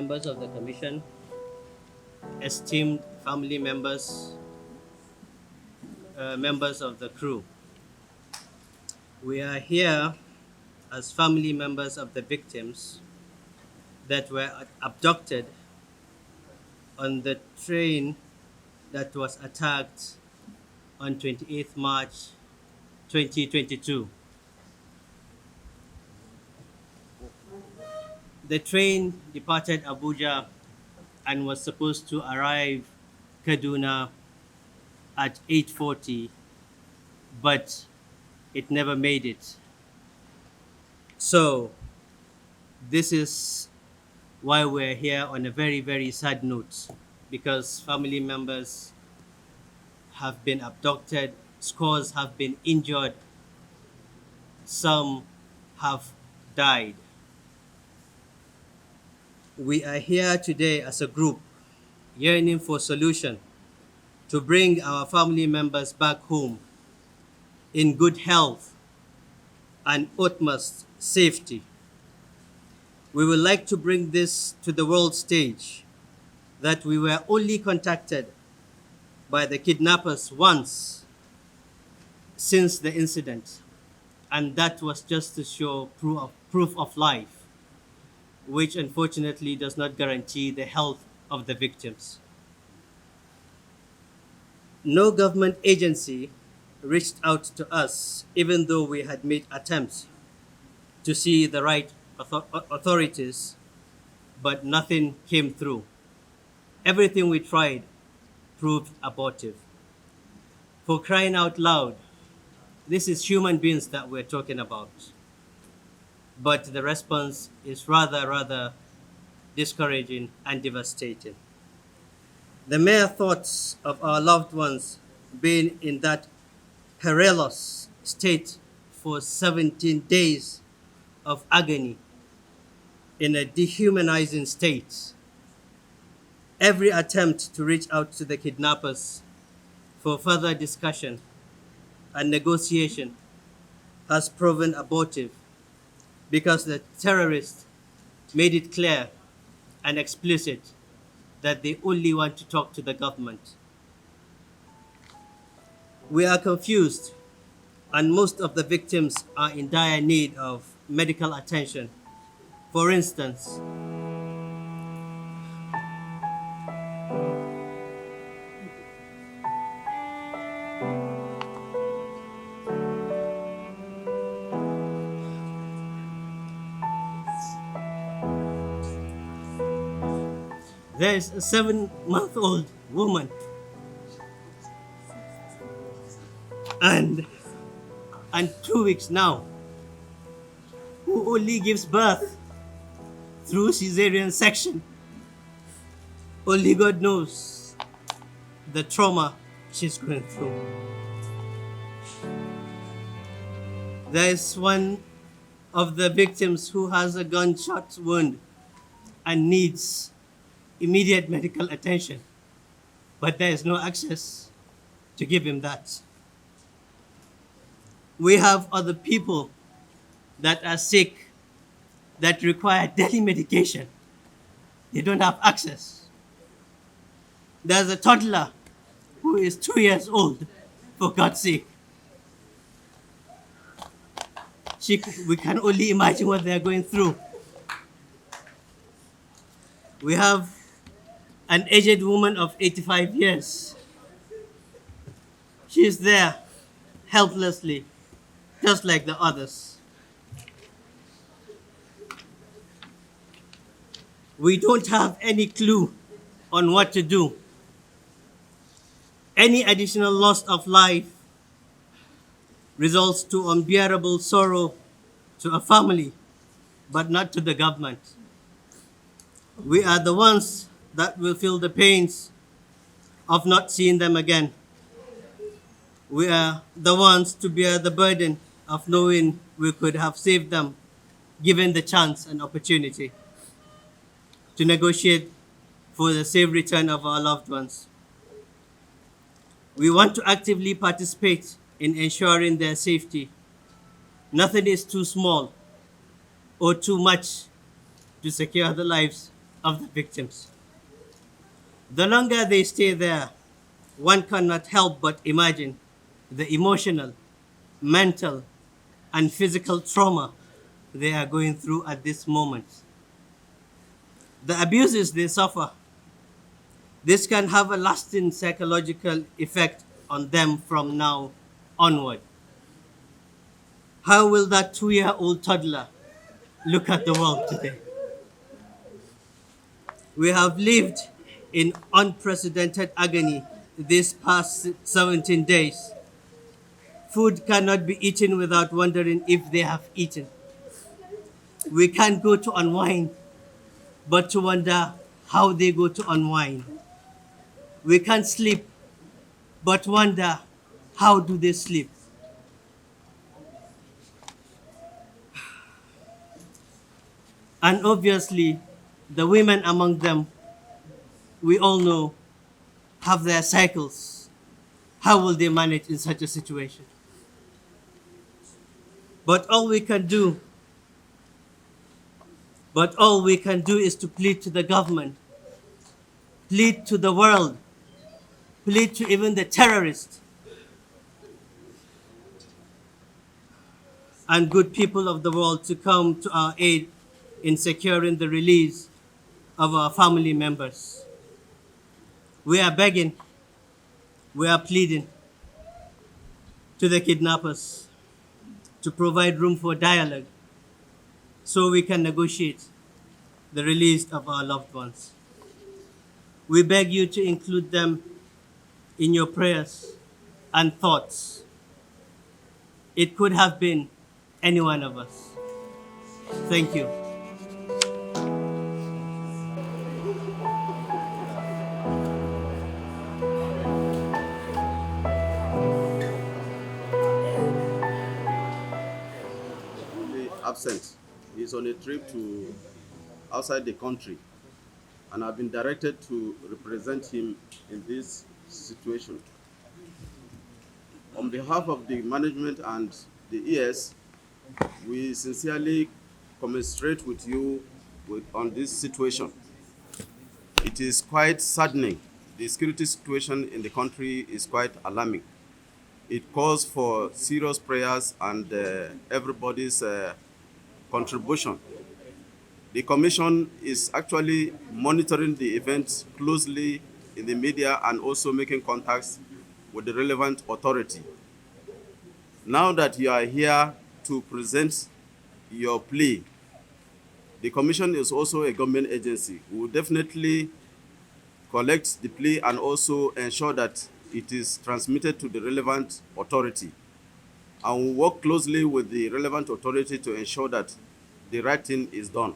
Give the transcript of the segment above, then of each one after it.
members of the Commission, esteemed family members, members of the crew. We are here as family members of the victims that were abducted on the train that was attacked on 28th March 2022. The train departed Abuja and was supposed to arrive Kaduna at 8:40, but it never made it. So this is why we're here on a very, very sad note, because family members have been abducted, scores have been injured, some have died. We are here today as a group yearning for solution to bring our family members back home in good health and utmost safety. We would like to bring this to the world stage, that we were only contacted by the kidnappers once since the incident, and that was just to show proof of life, which unfortunately does not guarantee the health of the victims. No government agency reached out to us, even though we had made attempts to see the right authorities, but nothing came through. Everything we tried proved abortive. For crying out loud, this is human beings that we're talking about. But the response is rather discouraging and devastating. The mere thoughts of our loved ones being in that perilous state for 17 days of agony in a dehumanizing state. Every attempt to reach out to the kidnappers for further discussion and negotiation has proven abortive, because the terrorists made it clear and explicit that they only want to talk to the government. We are confused, and most of the victims are in dire need of medical attention. For instance, there is a 7-month-old woman and 2 weeks now, who only gives birth through cesarean section. Only God knows the trauma she's going through. There is one of the victims who has a gunshot wound and needs immediate medical attention, but there is no access to give him that. We have other people that are sick, that require daily medication. They don't have access. There's a toddler who is 2 years old, for God's sake. We can only imagine what they're going through. We have an aged woman of 85 years. She is there helplessly, just like the others. We don't have any clue on what to do. Any additional loss of life results to unbearable sorrow to a family, but not to the government. We are the ones that will feel the pains of not seeing them again. We are the ones to bear the burden of knowing we could have saved them, given the chance and opportunity to negotiate for the safe return of our loved ones. We want to actively participate in ensuring their safety. Nothing is too small or too much to secure the lives of the victims. The longer they stay there, one cannot help but imagine the emotional, mental, and physical trauma they are going through at this moment. The abuses they suffer, this can have a lasting psychological effect on them from now onward. How will that 2-year-old toddler look at the world today? We have lived in unprecedented agony these past 17 days. Food cannot be eaten without wondering if they have eaten. We can't go to unwind, but to wonder how they go to unwind. We can't sleep, but wonder how do they sleep. And obviously, the women among them, we all know, have their cycles. How will they manage in such a situation? But all we can do, but all we can do is to plead to the government, plead to the world, plead to even the terrorists and good people of the world to come to our aid in securing the release of our family members. We are begging, we are pleading to the kidnappers to provide room for dialogue so we can negotiate the release of our loved ones. We beg you to include them in your prayers and thoughts. It could have been any one of us. Thank you. Absent. He's on a trip to outside the country, and I've been directed to represent him in this situation. On behalf of the management and the ES, we sincerely commiserate with you on this situation. It is quite saddening. The security situation in the country is quite alarming. It calls for serious prayers and everybody's contribution. The Commission is actually monitoring the event closely in the media and also making contacts with the relevant authority. Now that you are here to present your plea, the Commission is also a government agency. We will definitely collect the plea and also ensure that it is transmitted to the relevant authority. And we work closely with the relevant authority to ensure that the right thing is done.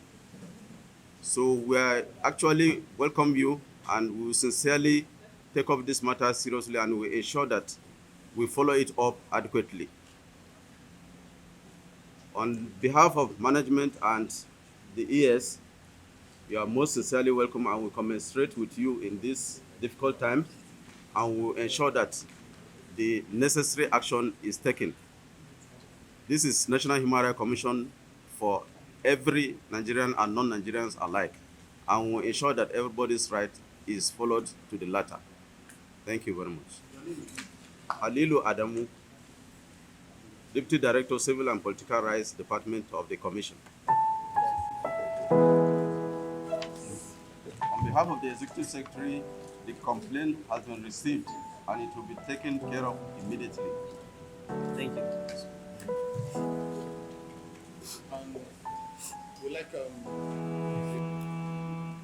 So we are actually welcome you, and we will sincerely take up this matter seriously, and we ensure that we follow it up adequately. On behalf of management and the ES, you are most sincerely welcome, and we commiserate with you in this difficult time, and we will ensure that the necessary action is taken. This is National Human Rights Commission for every Nigerian and non-Nigerians alike, and we will ensure that everybody's right is followed to the latter. Thank you very much. Alilu Adamu, Deputy Director, Civil and Political Rights Department of the Commission. On behalf of the Executive Secretary, the complaint has been received and it will be taken care of immediately. Thank you.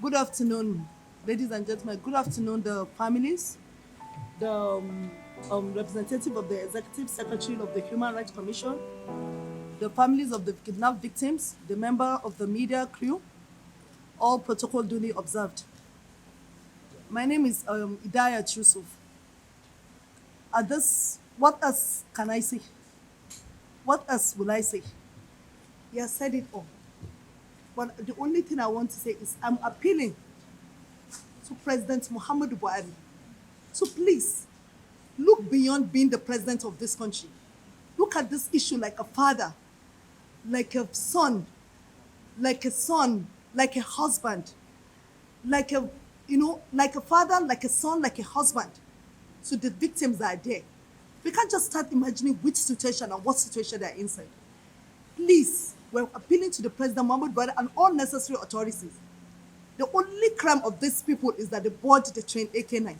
Good afternoon, ladies and gentlemen. Good afternoon, the families, the representative of the Executive Secretary of the Human Rights Commission, the families of the kidnapped victims, the member of the media crew, all protocol duly observed. My name is Idayat Yusuf. At this, what else can I say? What else will I say? He has said it all. But the only thing I want to say is I'm appealing to President Muhammadu Buhari to please look beyond being the president of this country. Look at this issue like a father, like a son, like a husband. like a, like a father, like a son, like a husband to the victims that are there. We can't just start imagining which situation and what situation they're inside. Please, we're appealing to the President Muhammad Buhari and all necessary authorities. The only crime of these people is that they board the train AK-9.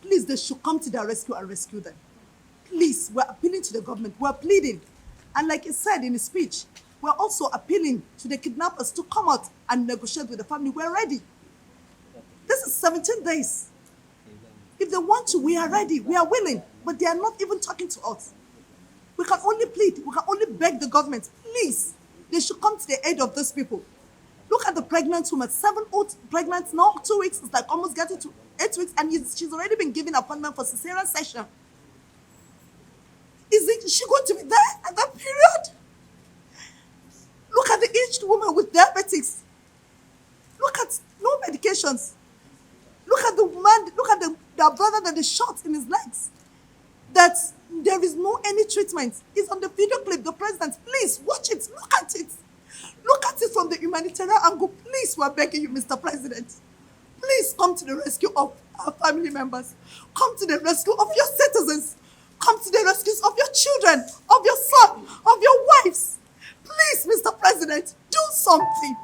Please, they should come to their rescue and rescue them. Please, we're appealing to the government. We're pleading. And like he said in his speech, we're also appealing to the kidnappers to come out and negotiate with the family. We're ready. This is 17 days. If they want to, we are ready. We are willing. But they are not even talking to us. We can only plead. We can only beg the government. Please, they should come to the aid of these people. Look at the pregnant woman, 7 months pregnant now, 2 weeks. It's like almost getting to 8 weeks, and she's already been given appointment for cesarean section. Is she going to be there at that period? Look at the aged woman with diabetics. Look at no medications. Look at the man, look at the brother that they shot in his legs. That there is no any treatment. It's on the video clip, the president. Please watch it. Look at it. Look at it from the humanitarian angle. Please, we're begging you, Mr. President. Please come to the rescue of our family members. Come to the rescue of your citizens. Come to the rescue of your children, of your son, of your wives. Please, Mr. President, do something.